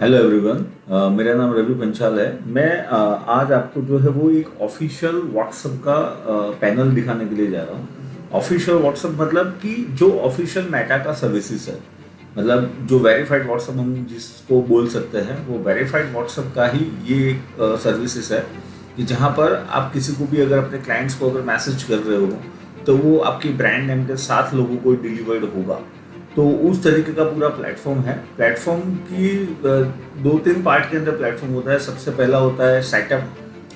Hello everyone. मेरा नाम रवि पंचाल है। मैं आज आपको जो है वो एक ऑफिशियल व्हाट्सएप का पैनल दिखाने के लिए जा रहा हूँ। ऑफिशियल व्हाट्सएप मतलब कि जो ऑफिशियल मेटा का सर्विसेज है, मतलब जो वेरीफाइड व्हाट्सएप हम जिसको बोल सकते हैं, वो वेरीफाइड व्हाट्सएप का ही ये एक सर्विसेज है कि जहाँ पर आप किसी को भी अगर अपने क्लाइंट्स को अगर मैसेज कर रहे हो तो वो आपकी ब्रांड नेम के साथ लोगों को डिलीवर्ड होगा। तो उस तरीके का पूरा प्लेटफॉर्म है। प्लेटफॉर्म की दो तीन पार्ट के अंदर प्लेटफॉर्म होता है। सबसे पहला होता है सेटअप,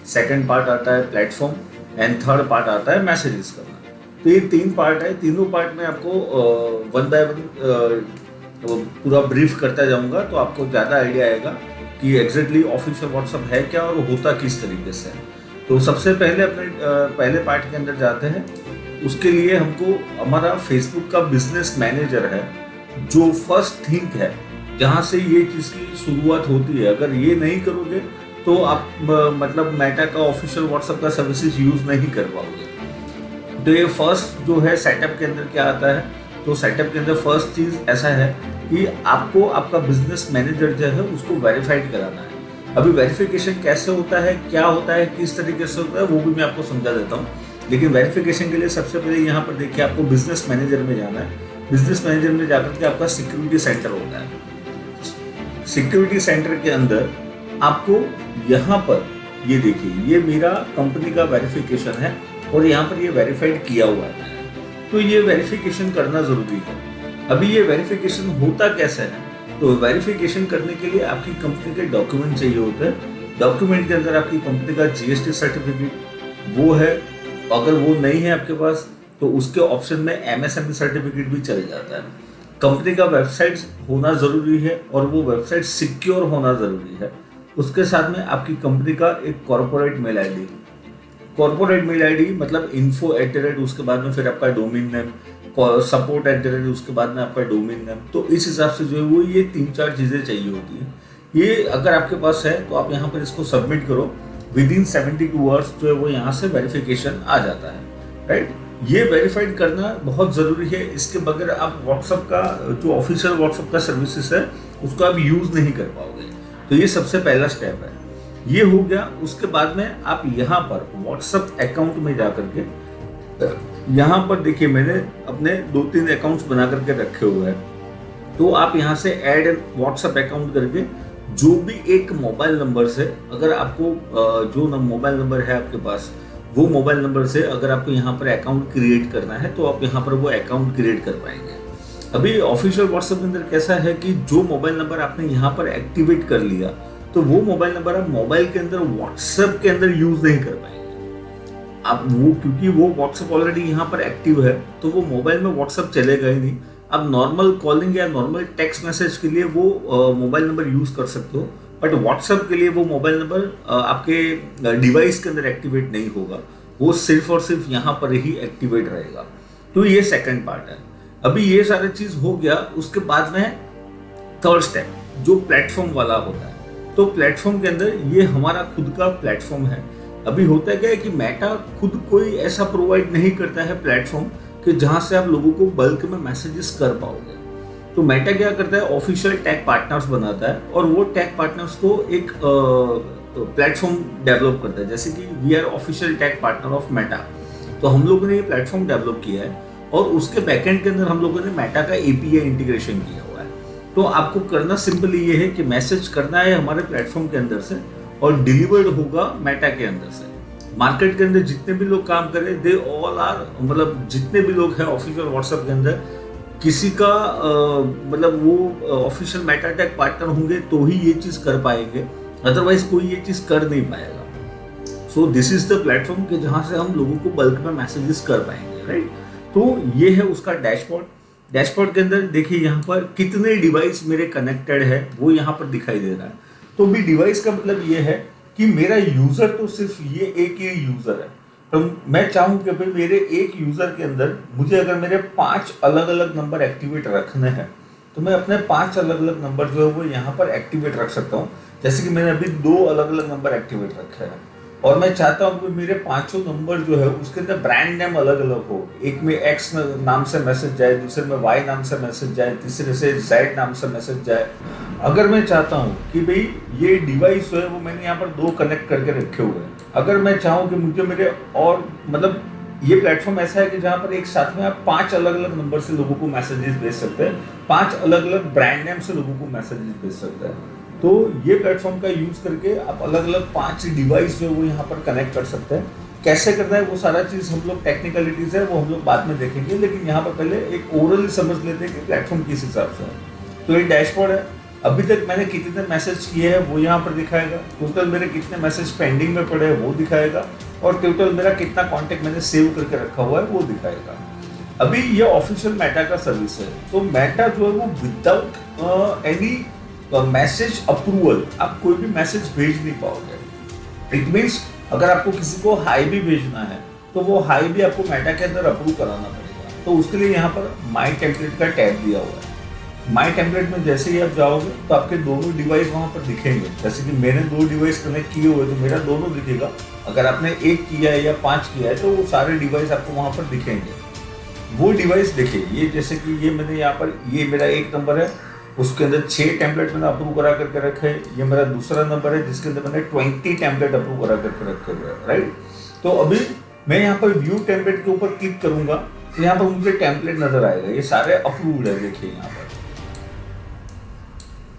सेकंड पार्ट आता है प्लेटफॉर्म एंड थर्ड पार्ट आता है मैसेजेस करना। तो ये तीन पार्ट है। तीनों पार्ट में आपको वन बाय वन पूरा ब्रीफ करता जाऊंगा तो आपको ज़्यादा आइडिया आएगा कि एग्जैक्टली ऑफिशियल व्हाट्सअप है क्या और होता किस तरीके से है। तो सबसे पहले अपने पहले पार्ट के अंदर जाते हैं। उसके लिए हमको हमारा फेसबुक का बिजनेस मैनेजर है जो फर्स्ट थिंक है, जहाँ से ये चीज़ की शुरुआत होती है। अगर ये नहीं करोगे तो आप मतलब मेटा का ऑफिशियल व्हाट्सएप का सर्विसेज यूज़ नहीं कर पाओगे। तो ये फर्स्ट जो है सेटअप के अंदर क्या आता है, तो सेटअप के अंदर फर्स्ट चीज़ ऐसा है कि आपको आपका बिजनेस मैनेजर जो है उसको वेरीफाइड कराना है। अभी वेरिफिकेशन कैसे होता है, क्या होता है, किस तरीके से होता है, वो भी मैं आपको समझा देता हूँ। लेकिन वेरिफिकेशन के लिए सबसे पहले यहाँ पर देखिए आपको बिजनेस मैनेजर में जाना है। बिजनेस मैनेजर में जाकर के आपका सिक्योरिटी सेंटर होता है। सिक्योरिटी सेंटर के अंदर आपको यहाँ पर ये देखिए, ये मेरा कंपनी का वेरिफिकेशन है और यहाँ पर ये वेरीफाइड किया हुआ है। तो ये वेरिफिकेशन करना जरूरी है। अभी ये वेरिफिकेशन होता कैसे है, तो वेरिफिकेशन करने के लिए आपकी कंपनी के डॉक्यूमेंट चाहिए होते हैं। डॉक्यूमेंट के अंदर आपकी कंपनी का जीएसटी सर्टिफिकेट वो है। अगर वो नहीं है आपके पास तो उसके ऑप्शन में एमएसएमई सर्टिफिकेट भी चल जाता है। कंपनी का वेबसाइट होना ज़रूरी है और वो वेबसाइट सिक्योर होना ज़रूरी है। उसके साथ में आपकी कंपनी का एक corporate mail ID, corporate mail ID मतलब info@, उसके बाद में फिर आपका डोमेन नेम, support@, उसके बाद में आपका डोमेन नेम। तो इस हिसाब से जो है वो ये तीन चार चीज़ें चाहिए होती हैं। ये अगर आपके पास है तो आप यहाँ पर इसको सबमिट करो। विद इन 72 आवर्स जो है वो यहाँ से वेरिफिकेशन आ जाता है, राइट। ये वेरीफाइड करना बहुत ज़रूरी है। इसके बगैर आप व्हाट्सएप का जो ऑफिशियल व्हाट्सएप का सर्विसेज है उसको आप यूज़ नहीं कर पाओगे। तो ये सबसे पहला स्टेप है, ये हो गया। उसके बाद में आप यहाँ पर व्हाट्सएप अकाउंट में जा करके यहाँ पर देखिए मैंने अपने 2-3 अकाउंट्स बना करके रखे हुए हैं। तो आप यहाँ से ऐड व्हाट्सएप अकाउंट करके जो भी एक मोबाइल नंबर से, अगर आपको जो मोबाइल नंबर है आपके पास वो मोबाइल नंबर से अगर आपको यहाँ पर अकाउंट क्रिएट करना है तो आप यहाँ पर वो अकाउंट क्रिएट कर पाएंगे। अभी ऑफिशियल व्हाट्सएप के अंदर कैसा है कि जो मोबाइल नंबर आपने यहाँ पर एक्टिवेट कर लिया तो वो मोबाइल नंबर आप मोबाइल के अंदर व्हाट्सएप के अंदर यूज नहीं कर पाएंगे आप वो, क्योंकि वो व्हाट्सएप ऑलरेडी यहाँ पर एक्टिव है तो वो मोबाइल में व्हाट्सएप चलेगा ही नहीं। आप नॉर्मल कॉलिंग या नॉर्मल टेक्स्ट मैसेज के लिए वो मोबाइल नंबर यूज कर सकते हो, बट व्हाट्सएप के लिए वो मोबाइल नंबर आपके डिवाइस के अंदर एक्टिवेट नहीं होगा। वो सिर्फ और सिर्फ यहाँ पर ही एक्टिवेट रहेगा। तो ये सेकंड पार्ट है। अभी ये सारी चीज हो गया। उसके बाद में थर्ड स्टेप जो प्लेटफॉर्म वाला होता है। तो प्लेटफॉर्म के अंदर ये हमारा खुद का प्लेटफॉर्म है। अभी होता क्या है कि मेटा खुद कोई ऐसा प्रोवाइड नहीं करता है प्लेटफॉर्म कि जहां से आप लोगों को बल्क में मैसेजेस कर पाओगे। तो मेटा क्या करता है, ऑफिशियल टैग पार्टनर्स बनाता है और वो टैग पार्टनर्स को एक प्लेटफॉर्म डेवलप करता है। जैसे कि we are official tag partner of Meta, तो हम लोगों ने ये प्लेटफॉर्म डेवलप किया है और उसके बैकएंड के अंदर हम लोगों ने मेटा का एपीआई इंटीग्रेशन किया हुआ है। तो आपको करना सिंपली ये है कि मैसेज करना है हमारे प्लेटफॉर्म के अंदर से और डिलीवर्ड होगा मेटा के अंदर से। मार्केट के अंदर जितने भी लोग काम कर रहे हैं दे ऑल आर, मतलब जितने भी लोग हैं ऑफिशियल व्हाट्सएप के अंदर, किसी का मतलब वो ऑफिशियल मेटा टैग पार्टनर होंगे तो ही ये चीज कर पाएंगे, अदरवाइज कोई ये चीज कर नहीं पाएगा। So this is the platform कि जहां से हम लोगों को बल्क में मैसेजेस कर पाएंगे, राइट। तो ये है उसका डैशबोर्ड। डैशबोर्ड के अंदर देखिए यहाँ पर कितने डिवाइस मेरे कनेक्टेड है वो यहाँ पर दिखाई दे रहा है। तो भी डिवाइस का मतलब ये है कि मेरा यूजर तो सिर्फ ये एक ही यूजर है। तो मैं चाहूँ कि भाई मेरे एक यूजर के अंदर मुझे अगर मेरे 5 अलग अलग नंबर एक्टिवेट रखने हैं तो मैं अपने 5 अलग अलग नंबर जो है वो यहाँ पर एक्टिवेट रख सकता हूँ। जैसे कि मैंने अभी 2 अलग अलग नंबर एक्टिवेट रखे हैं और मैं चाहता हूँ कि मेरे 5 नंबर जो है उसके अंदर ब्रांड नेम अलग अलग हो। एक में एक्स नाम से मैसेज जाए, दूसरे में वाई नाम से मैसेज जाए, तीसरे से जेड नाम से मैसेज जाए, अगर मैं चाहता हूँ कि भाई ये डिवाइस जो है वो मैंने यहाँ पर दो कनेक्ट करके रखे हुए हैं, अगर मैं चाहूँ कि मुझे मेरे और मतलब ये प्लेटफॉर्म ऐसा है कि जहाँ पर एक साथ में आप 5 अलग अलग नंबर से लोगों को मैसेजेस भेज सकते हैं, 5 अलग अलग ब्रांड नेम से लोगों को मैसेजेस भेज सकते हैं। तो ये प्लेटफॉर्म का यूज करके आप अलग अलग 5 डिवाइस जो है वो यहाँ पर कनेक्ट कर सकते हैं। कैसे करना है वो सारा चीज़ हम लोग टेक्निकलिटीज है वो हम लोग बाद में देखेंगे, लेकिन यहाँ पर पहले एक ओवरऑल समझ लेते हैं कि प्लेटफॉर्म किस हिसाब से है। तो ये डैशबोर्ड है, अभी तक मैंने कितने मैसेज किए हैं वो यहाँ पर दिखाएगा, टोटल मेरे कितने मैसेज पेंडिंग में पड़े हैं वो दिखाएगा, और टोटल मेरा कितना कॉन्टेक्ट मैंने सेव करके रखा हुआ है वो दिखाएगा। अभी ये ऑफिशियल मेटा का सर्विस है, तो मेटा जो है वो विदाउट एनी मैसेज अप्रूवल आप कोई भी मैसेज भेज नहीं पाओगे। इट मीन्स अगर आपको किसी को हाई भी भेजना है तो वो हाई भी आपको मेटा के अंदर अप्रूव कराना पड़ेगा। तो उसके लिए यहाँ पर माई टेम्पलेट का टैब दिया हुआ है। माई टेम्पलेट में जैसे ही आप जाओगे तो आपके दोनों डिवाइस वहाँ पर दिखेंगे। जैसे कि मैंने 2 डिवाइस कनेक्ट किए हुए तो मेरा दोनों दिखेगा। अगर आपने 1 किया है या 5 किया है तो वो सारे डिवाइस आपको वहाँ पर दिखेंगे। वो डिवाइस देखिए, ये जैसे कि ये मैंने यहाँ पर ये मेरा 1 नंबर है, उसके अंदर 6 टेम्पलेट मैंने अप्रूव करा करके रखे हैं। ये मेरा दूसरा नंबर है जिसके अंदर मैंने 20 टेम्पलेट अप्रूव करा करके रखे हुए हैं, राइट। तो अभी मैं यहाँ पर व्यू टेम्पलेट के ऊपर क्लिक करूंगा तो यहाँ पर मुझे टेम्पलेट नजर आएगा, ये सारे अप्रूव्ड है, देखिए यहाँ पर।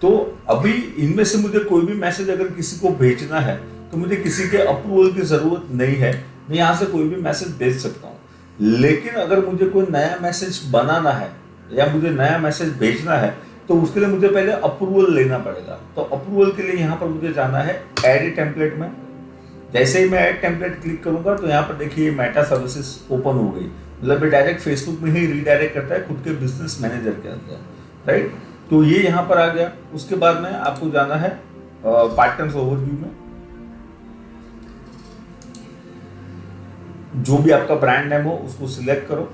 तो अभी इनमें से मुझे कोई भी मैसेज अगर किसी को भेजना है तो मुझे किसी के अप्रूवल की जरूरत नहीं है, मैं यहाँ से कोई भी मैसेज भेज सकता हूँ। लेकिन अगर मुझे कोई नया मैसेज बनाना है या मुझे नया मैसेज भेजना है तो उसके लिए मुझे पहले अप्रूवल लेना पड़ेगा। तो अप्रूवल के लिए यहाँ पर मुझे जाना है ऐड टेम्पलेट में। जैसे ही मैं ऐड टेम्पलेट क्लिक करूंगा तो यहाँ पर देखिए मेटा सर्विसेज ओपन हो गई, मतलब ये डायरेक्ट फेसबुक में ही रीडायरेक्ट करता है खुद के बिजनेस मैनेजर के अंदर, राइट। तो ये यहाँ पर आ गया। उसके बाद में आपको जाना है पार्टनर्स ओवरव्यू में, जो भी आपका ब्रांड नेम हो उसको सिलेक्ट करो।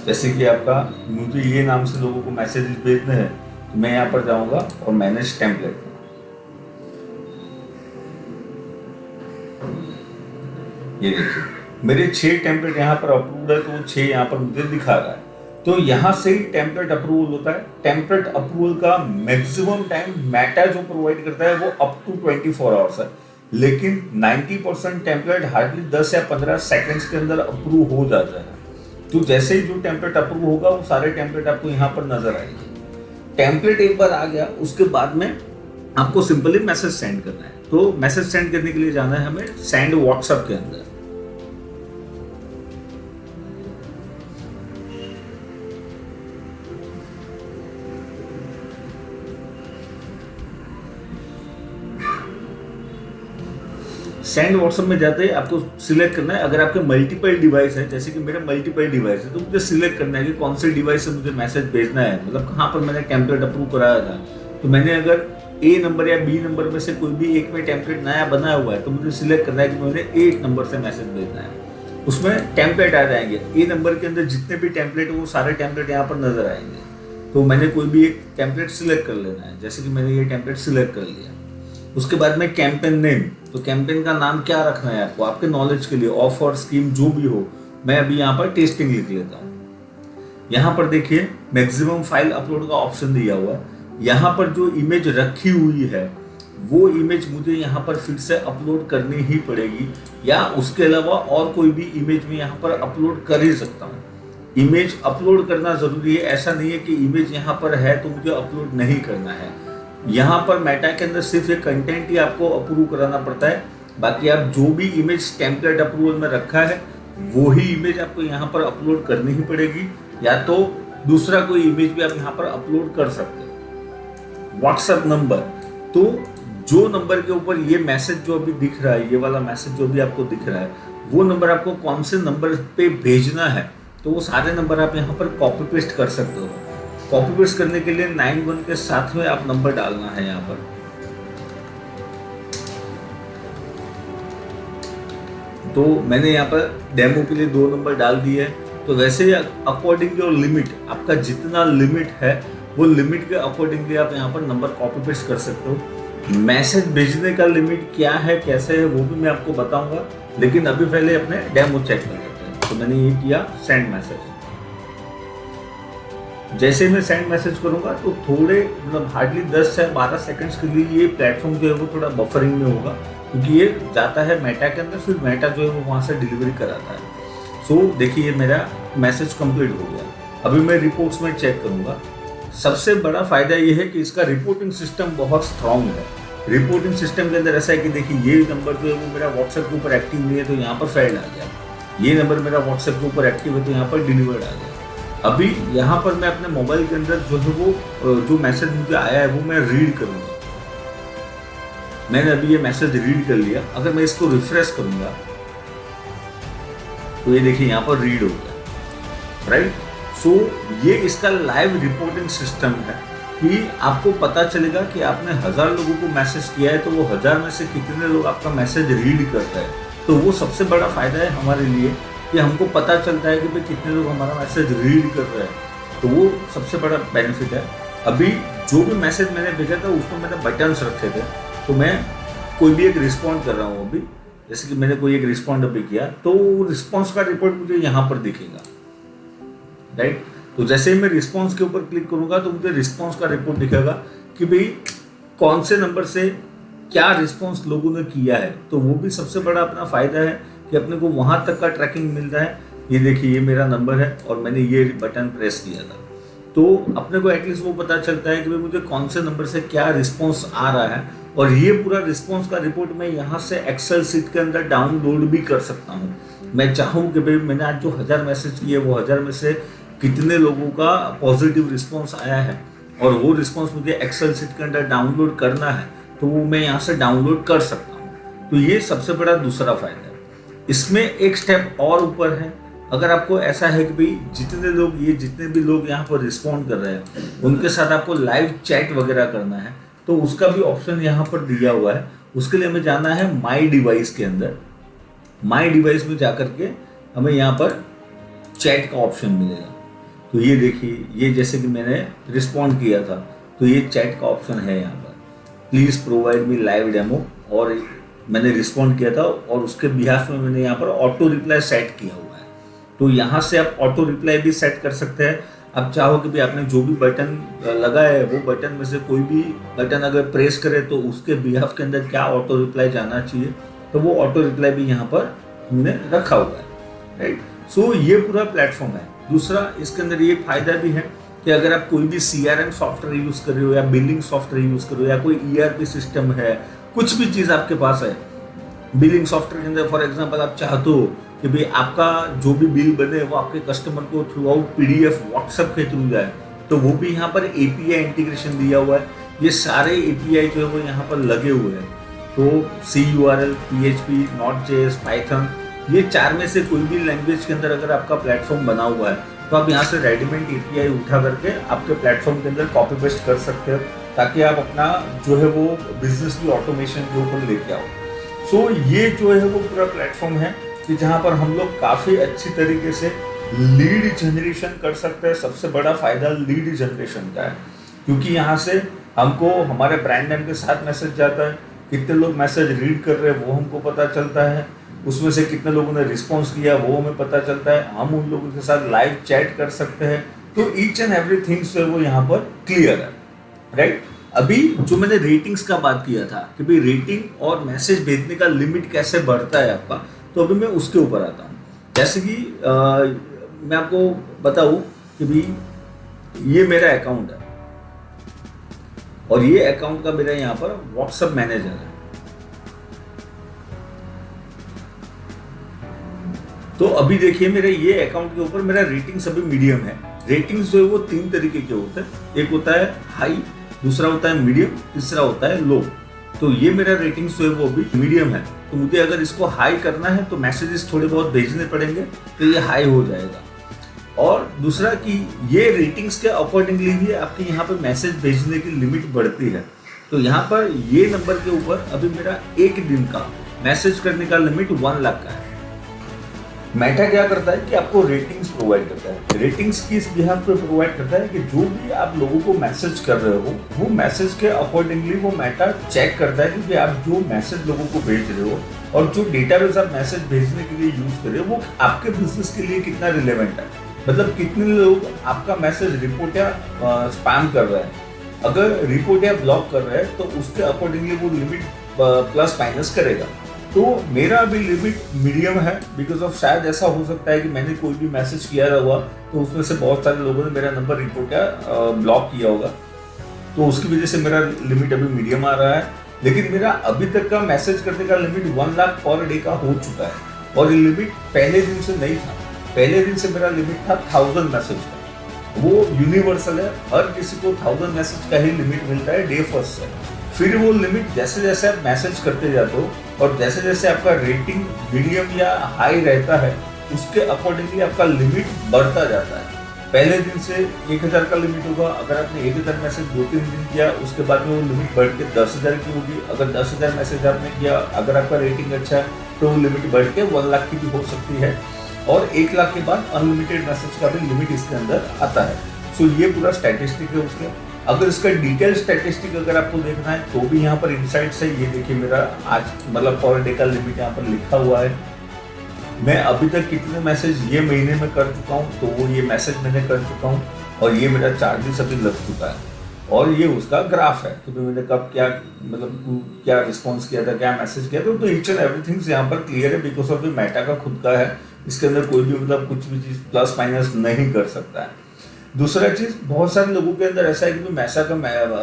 जैसे कि आपका मुझे ये नाम से लोगों को मैसेजेस भेजने हैं तो मैं यहाँ पर जाऊंगा और मैनेज टेम्पलेट। ये देखिए मेरे 6 टेम्पलेट यहाँ पर अप्रूव्ड है, तो वो 6 यहाँ पर मुझे दिखा रहा है। तो यहाँ से ही टेम्पलेट अप्रूवल होता है। टेम्पलेट अप्रूवल का मैक्सिमम टाइम मेटा जो प्रोवाइड करता है वो अप टू 24 आवर्स है, लेकिन 90% टेम्पलेट हार्डली 10 या 15 सेकंड्स के अंदर अप्रूव हो जाता है। तो जैसे ही जो टेम्पलेट अप्रूव होगा वो सारे टेम्पलेट आपको यहाँ पर नजर आएंगे। टेम्पलेट एक बार आ गया, उसके बाद में आपको सिंपली मैसेज सेंड करना है। तो मैसेज सेंड करने के लिए जाना है हमें सेंड व्हाट्सएप के अंदर। सेंड व्हाट्सएप में जाते ही आपको सिलेक्ट करना है। अगर आपके मल्टीपल डिवाइस है, जैसे कि मेरे मल्टीपल डिवाइस है, तो मुझे सिलेक्ट करना है कि कौन से डिवाइस से मुझे मैसेज भेजना है, मतलब कहाँ पर मैंने टेम्पलेट अप्रूव कराया था। तो मैंने अगर ए नंबर या बी नंबर में से कोई भी एक में टेम्पलेट नया बना हुआ है तो मुझे सिलेक्ट करना है कि मुझे ए नंबर से मैसेज भेजना है। उसमें टेम्पलेट आ जाएंगे, ए नंबर के अंदर जितने भी टेम्पलेट है वो सारे टेम्पलेट यहाँ पर नजर आएंगे। तो मैंने कोई भी एक टेम्पलेट सिलेक्ट कर लेना है, जैसे कि मैंने ये टेम्पलेट सिलेक्ट कर लिया। उसके बाद में कैंपेन नेम, तो कैंपेन का नाम क्या रखना है आपको, आपके नॉलेज के लिए, ऑफर स्कीम जो भी हो। मैं अभी यहाँ पर टेस्टिंग लिख लेता हूँ। यहाँ पर देखिए मैक्सिमम फाइल अपलोड का ऑप्शन दिया हुआ है। यहाँ पर जो इमेज रखी हुई है वो इमेज मुझे यहाँ पर फिर से अपलोड करनी ही पड़ेगी, या उसके अलावा और कोई भी इमेज में यहाँ पर अपलोड कर ही सकता हूँ। इमेज अपलोड करना जरूरी है, ऐसा नहीं है कि इमेज यहाँ पर है तो मुझे अपलोड नहीं करना है। यहाँ पर मेटा के अंदर सिर्फ एक कंटेंट ही आपको अप्रूव कराना पड़ता है, बाकी आप जो भी इमेज टेम्पलेट अप्रूवल में रखा है वो ही इमेज आपको यहाँ पर अपलोड करनी ही पड़ेगी, या तो दूसरा कोई इमेज भी आप यहाँ पर अपलोड कर सकते हैं। व्हाट्सएप नंबर, तो जो नंबर के ऊपर ये मैसेज जो अभी दिख रहा है, ये वाला मैसेज जो भी आपको दिख रहा है, वो नंबर आपको कौन से नंबर पे भेजना है, तो वो सारे नंबर आप यहाँ पर कॉपी पेस्ट कर सकते हो। कॉपी पेस्ट करने के लिए 91 के साथ में आप नंबर डालना है यहाँ पर। तो मैंने यहाँ पर डेमो के लिए 2 नंबर डाल दिए हैं। तो वैसे ही अकॉर्डिंग योर लिमिट, आपका जितना लिमिट है वो लिमिट के अकॉर्डिंगली आप यहाँ पर नंबर कॉपी पेस्ट कर सकते हो। मैसेज भेजने का लिमिट क्या है, कैसे है, वो भी मैं आपको बताऊंगा, लेकिन अभी पहले अपने डेमो चेक कर लेते हैं। तो मैंने ये किया सेंड मैसेज। जैसे मैं सेंड मैसेज करूंगा तो थोड़े मतलब हार्डली 10 से 12 सेकंड्स के लिए ये प्लेटफॉर्म जो है वो थोड़ा बफरिंग में होगा, क्योंकि ये जाता है मेटा के अंदर, फिर मेटा जो है वो वहाँ से डिलीवरी कराता है। सो देखिए मेरा मैसेज कंप्लीट हो गया। अभी मैं रिपोर्ट्स में चेक करूंगा। सबसे बड़ा फायदा ये है कि इसका रिपोर्टिंग सिस्टम बहुत स्ट्रांग है। रिपोर्टिंग सिस्टम के अंदर ऐसा है कि देखिए ये नंबर जो है वो मेरा व्हाट्सएप के ऊपर एक्टिव नहीं है तो यहाँ पर फेल्ड आ गया, ये नंबर मेरा व्हाट्सएप के ऊपर एक्टिव है तो यहाँ पर डिलीवर्ड आ गया। अभी यहाँ पर मैं अपने मोबाइल के अंदर जो है वो जो मैसेज मुझे आया है वो मैं रीड करूँगा। मैंने अभी ये मैसेज रीड कर लिया। अगर मैं इसको रिफ्रेश करूँगा तो ये देखिए यहाँ पर रीड हो गया, राइट। सो ये इसका लाइव रिपोर्टिंग सिस्टम है कि आपको पता चलेगा कि आपने 1000 लोगों को मैसेज किया है तो वो 1000 में से कितने लोग आपका मैसेज रीड करते हैं। तो वो सबसे बड़ा फायदा है हमारे लिए कि हमको पता चलता है कि भाई कितने लोग हमारा मैसेज रीड कर रहे हैं। तो वो सबसे बड़ा बेनिफिट है। अभी जो भी मैसेज मैंने भेजा था उसमें मैंने बटन्स रखे थे, तो मैं कोई भी एक रिस्पॉन्ड कर रहा हूँ अभी, जैसे कि मैंने कोई एक रिस्पॉन्ड अभी किया तो रिस्पॉन्स का रिपोर्ट मुझे यहाँ पर दिखेगा, राइट। तो जैसे ही मैं रिस्पॉन्स के ऊपर क्लिक करूंगा तो मुझे रिस्पॉन्स का रिपोर्ट दिखेगा कि भाई कौन से नंबर से क्या रिस्पॉन्स लोगों ने किया है। तो वो भी सबसे बड़ा अपना फायदा है कि अपने को वहां तक का ट्रैकिंग मिल रहा है। ये देखिए ये मेरा नंबर है और मैंने ये बटन प्रेस किया था, तो अपने को एटलीस्ट वो पता चलता है कि भाई मुझे कौन से नंबर से क्या रिस्पॉन्स आ रहा है। और ये पूरा रिस्पॉन्स का रिपोर्ट मैं यहाँ से एक्सेल सीट के अंदर डाउनलोड भी कर सकता हूँ। मैं चाहूँ कि भाई मैंने आज जो 1000 मैसेज किए वो 1000 में से कितने लोगों का पॉजिटिव रिस्पॉन्स आया है और वो रिस्पॉन्स मुझे एक्सेल सीट के अंदर डाउनलोड करना है तो वो मैं यहाँ से डाउनलोड कर सकता हूँ। तो ये सबसे बड़ा दूसरा फायदा है। इसमें एक स्टेप और ऊपर है। अगर आपको ऐसा है कि भाई जितने भी लोग यहाँ पर रिस्पॉन्ड कर रहे हैं उनके साथ आपको लाइव चैट वगैरह करना है तो उसका भी ऑप्शन यहाँ पर दिया हुआ है। उसके लिए हमें जाना है माई डिवाइस के अंदर। माई डिवाइस में जाकर के हमें यहाँ पर चैट का ऑप्शन मिलेगा। तो ये देखिए ये जैसे कि मैंने रिस्पॉन्ड किया था तो ये चैट का ऑप्शन है यहाँ पर, please provide me live demo, और मैंने रिस्पॉन्ड किया था और उसके बिहाफ में मैंने यहाँ पर ऑटो रिप्लाई सेट किया हुआ है। तो यहाँ से आप ऑटो रिप्लाई भी सेट कर सकते हैं। आप चाहो कि भी आपने जो भी बटन लगाया है वो बटन में से कोई भी बटन अगर प्रेस करे तो उसके बिहाफ के अंदर क्या ऑटो रिप्लाई जाना चाहिए, तो वो ऑटो रिप्लाई भी यहाँ पर हमने रखा हुआ है, राइट। सो ये पूरा प्लेटफॉर्म है। दूसरा इसके अंदर ये फायदा भी है कि अगर आप कोई भी CRM सॉफ्टवेयर यूज़ कर रहे हो या बिलिंग सॉफ्टवेयर यूज़ कर रहे हो या कोई ERP सिस्टम है, कुछ भी चीज़ आपके पास है बिलिंग सॉफ्टवेयर के अंदर, फॉर एग्जांपल आप चाहते हो कि भाई आपका जो भी बिल बने वो आपके कस्टमर को थ्रू आउट PDF व्हाट्सएप के थ्रू जाए, तो वो भी यहाँ पर API इंटीग्रेशन दिया हुआ है। ये सारे API जो है वो यहाँ पर लगे हुए हैं। तो CURL, PHP, Node.js, Python, ये 4 में से कोई भी लैंग्वेज के अंदर अगर आपका प्लेटफॉर्म बना हुआ है तो आप यहाँ से रेडीमेड API उठा करके आपके प्लेटफॉर्म के अंदर कॉपी पेस्ट कर सकते हो ताकि आप अपना जो है वो बिजनेस की ऑटोमेशन के ऊपर लेके आओ। सो ये जो है वो पूरा प्लेटफॉर्म है कि जहाँ पर हम लोग काफ़ी अच्छी तरीके से लीड जनरेशन कर सकते हैं। सबसे बड़ा फायदा लीड जनरेशन का है क्योंकि यहाँ से हमको हमारे ब्रांड नेम के साथ मैसेज जाता है, कितने लोग मैसेज रीड कर रहे हैं वो हमको पता चलता है, उसमें से कितने लोगों ने रिस्पॉन्स किया वो हमें पता चलता है, हम उन लोगों के साथ लाइव चैट कर सकते हैं। तो ईच एंड एवरीथिंग जो है वो यहाँ पर क्लियर है, राइट। अभी जो मैंने रेटिंग्स का बात किया था कि भाई रेटिंग और मैसेज भेजने का लिमिट कैसे बढ़ता है आपका, तो अभी मैं उसके ऊपर आता हूँ। जैसे कि मैं आपको बताऊँ कि भाई ये मेरा अकाउंट है और ये अकाउंट का मेरा यहाँ पर व्हाट्सएप मैनेजर है। तो अभी देखिए मेरे ये अकाउंट के ऊपर मेरा रेटिंग्स अभी मीडियम है। रेटिंग्स जो है वो 3 तरीके के होते हैं, एक होता है हाई, दूसरा होता है मीडियम, तीसरा होता है लो। तो ये मेरा रेटिंग्स जो है वो अभी मीडियम है। तो मुझे अगर इसको हाई करना है तो मैसेजेस थोड़े बहुत भेजने पड़ेंगे तो ये हाई हो जाएगा। और दूसरा कि ये रेटिंग्स के अकॉर्डिंगली ही आपके यहाँ पर मैसेज भेजने की लिमिट बढ़ती है। तो यहाँ पर ये नंबर के ऊपर अभी मेरा एक दिन का मैसेज करने का लिमिट 1 लाख का है। मेटा क्या करता है कि आपको रेटिंग्स प्रोवाइड करता है। रेटिंग्स की इस बिहाफ पे प्रोवाइड करता है कि जो भी आप लोगों को मैसेज कर रहे हो वो मैसेज के अकॉर्डिंगली वो मेटा चेक करता है कि आप जो मैसेज लोगों को भेज रहे हो और जो डेटाबेस आप मैसेज भेजने के लिए यूज कर रहे हो वो आपके बिजनेस के लिए कितना रिलेवेंट है। मतलब कितने लोग आपका मैसेज रिपोर्ट या स्पैम कर रहे हैं। अगर रिपोर्ट या ब्लॉक कर रहे हैं तो उसके अकॉर्डिंगली वो लिमिट प्लस माइनस करेगा। तो मेरा अभी लिमिट मीडियम है बिकॉज ऑफ शायद ऐसा हो सकता है कि मैंने कोई भी मैसेज किया हुआ तो उसमें से बहुत सारे लोगों ने मेरा नंबर रिपोर्ट या ब्लॉक किया होगा, तो उसकी वजह से मेरा लिमिट अभी मीडियम आ रहा है। लेकिन मेरा अभी तक का मैसेज करने का लिमिट 1 लाख पर डे का हो चुका है और ये लिमिट पहले दिन से नहीं था। पहले दिन से मेरा लिमिट था 1000 मैसेज का। वो यूनिवर्सल है, हर किसी को 1000 मैसेज का ही लिमिट मिलता है डे फर्स्ट से। फिर वो लिमिट जैसे जैसे आप मैसेज करते जाते हो और जैसे जैसे आपका रेटिंग मीडियम या हाई रहता है उसके अकॉर्डिंगली आपका लिमिट बढ़ता जाता है। पहले दिन से 1000 का लिमिट होगा, अगर आपने 1000 मैसेज 2-3 दिन किया उसके बाद में वो लिमिट बढ़ के 10,000 की होगी। अगर 10,000 मैसेज आपने किया, अगर आपका रेटिंग अच्छा है तो वो लिमिट बढ़ के 1 लाख की भी हो सकती है और 1 लाख के बाद अनलिमिटेड मैसेज का भी लिमिट इसके अंदर आता है। सो ये पूरा स्टैटिस्टिक है उसके। अगर इसका डिटेल स्टैटिस्टिक अगर आपको देखना है तो भी यहाँ पर इनसाइट्स है। ये देखिए मेरा आज मतलब पर डे का लिमिट यहाँ पर लिखा हुआ है। मैं अभी तक कितने मैसेज ये महीने में कर चुका हूँ तो वो ये मैसेज मैंने कर चुका हूँ और ये मेरा चार्जेस अभी लग चुका है और ये उसका ग्राफ है कि मैंने कब क्या मतलब क्या रिस्पॉन्स किया था, क्या मैसेज किया था। तो ईच एंड एवरीथिंग यहाँ पर क्लियर है बिकॉज ऑफ मेटा का खुद का है। इसके अंदर कोई भी मतलब कुछ भी चीज़ प्लस माइनस नहीं कर सकता है। दूसरा चीज, बहुत सारे लोगों के अंदर ऐसा है कि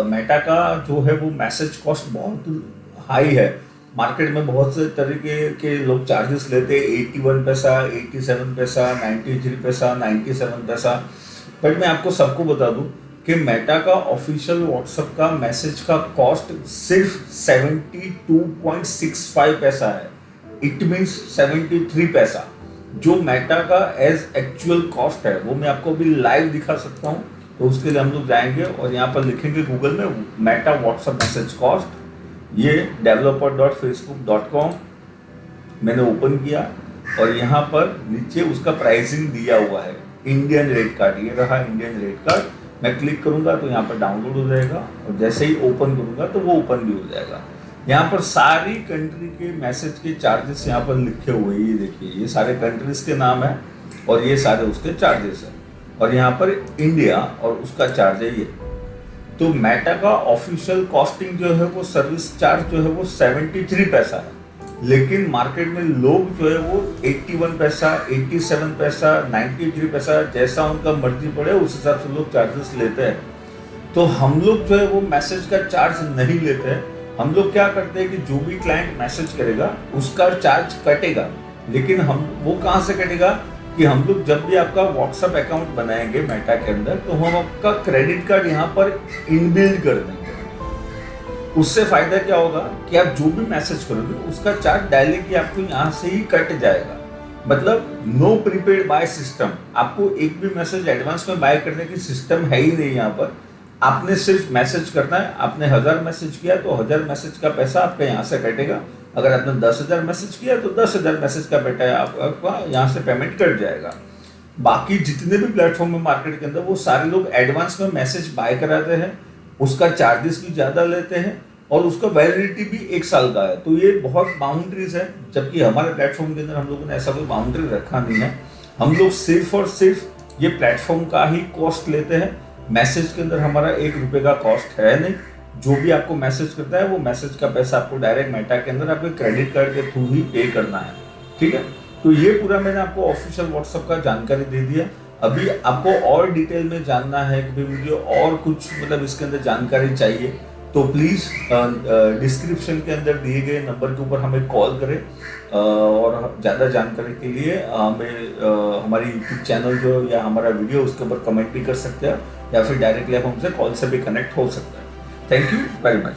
मेटा का जो है वो मैसेज कॉस्ट बहुत हाई है। मार्केट में बहुत से तरीके के लोग चार्जेस लेते हैं, 81 पैसा, 87 पैसा, 93 पैसा, 97 पैसा। बट मैं आपको सबको बता दूं कि मेटा का ऑफिशियल व्हाट्सएप का मैसेज का कॉस्ट सिर्फ 72.65 पैसा है। इट मीन्स 73 पैसा जो मेटा का एज एक्चुअल कॉस्ट है वो मैं आपको अभी लाइव दिखा सकता हूँ। तो उसके लिए हम लोग जाएंगे और यहाँ पर लिखेंगे गूगल में मेटा व्हाट्सएप मैसेज कॉस्ट। ये developer.facebook.com मैंने ओपन किया और यहाँ पर नीचे उसका प्राइसिंग दिया हुआ है। इंडियन रेट कार्ड, ये रहा इंडियन रेट कार्ड। मैं क्लिक करूँगा तो यहाँ पर डाउनलोड हो जाएगा और जैसे ही ओपन करूँगा तो वो ओपन भी हो जाएगा। यहाँ पर सारी कंट्री के मैसेज के चार्जेस यहाँ पर लिखे हुए, ये देखिए ये सारे कंट्रीज के नाम है और ये सारे उसके चार्जेस हैं और यहाँ पर इंडिया और उसका चार्ज है ये। तो मेटा का ऑफिशियल कॉस्टिंग जो है वो सर्विस चार्ज जो है वो 73 पैसा है, लेकिन मार्केट में लोग जो है वो 81 पैसा, 87 पैसा, 93 पैसा जैसा उनका मर्जी पड़े उस हिसाब से लोग चार्जेस लेते हैं। तो हम लोग जो है वो मैसेज का चार्ज नहीं लेते हैं। हम लोग क्या करते हैं कि जो भी क्लाइंट मैसेज करेगा उसका चार्ज कटेगा, लेकिन हम वो कहाँ से कटेगा कि हम लोग जब भी आपका व्हाट्सएप अकाउंट बनाएंगे मेटा के अंदर तो हम आपका क्रेडिट कार्ड यहाँ पर इनबिल्ड कर देंगे। उससे फायदा क्या होगा कि आप जो भी मैसेज करोगे उसका चार्ज डायरेक्टली आपको यहाँ से ही कट जाएगा। मतलब नो प्रीपेड बाय सिस्टम, आपको एक भी मैसेज एडवांस में बाय करने की सिस्टम है ही नहीं यहाँ पर। आपने सिर्फ मैसेज करना है। आपने 1000 मैसेज किया तो 1000 मैसेज का पैसा आपका यहाँ से कटेगा। अगर आपने 10,000 मैसेज किया तो 10,000 मैसेज का बेटा आपका यहाँ से पेमेंट कट जाएगा। बाकी जितने भी प्लेटफॉर्म है मार्केट के अंदर वो सारे लोग एडवांस में मैसेज बाय कराते हैं, उसका चार्जेस भी ज़्यादा लेते हैं और उसका वैलिडिटी भी 1 साल का है। तो ये बहुत बाउंड्रीज है, जबकि हमारे प्लेटफॉर्म के अंदर हम लोगों ने ऐसा कोई बाउंड्री रखा नहीं है। हम लोग सिर्फ और सिर्फ ये प्लेटफॉर्म का ही कॉस्ट लेते हैं। मैसेज के अंदर हमारा 1 रुपये का कॉस्ट है नहीं। जो भी आपको मैसेज करता है वो मैसेज का पैसा आपको डायरेक्ट मेटा के अंदर आपके क्रेडिट कार्ड के थ्रू ही पे करना है। ठीक है, तो ये पूरा मैंने आपको ऑफिशियल व्हाट्सएप का जानकारी दे दिया। अभी आपको और डिटेल में जानना है कि मुझे और कुछ मतलब इसके अंदर जानकारी चाहिए तो प्लीज़ डिस्क्रिप्शन के अंदर दिए गए नंबर के ऊपर हमें कॉल करें और ज़्यादा जानकारी के लिए हमें हमारी यूट्यूब चैनल जो या हमारा वीडियो उसके ऊपर कमेंट भी कर सकते हैं या फिर डायरेक्टली आप हमसे कॉल से भी कनेक्ट हो सकते हैं। Thank you very much.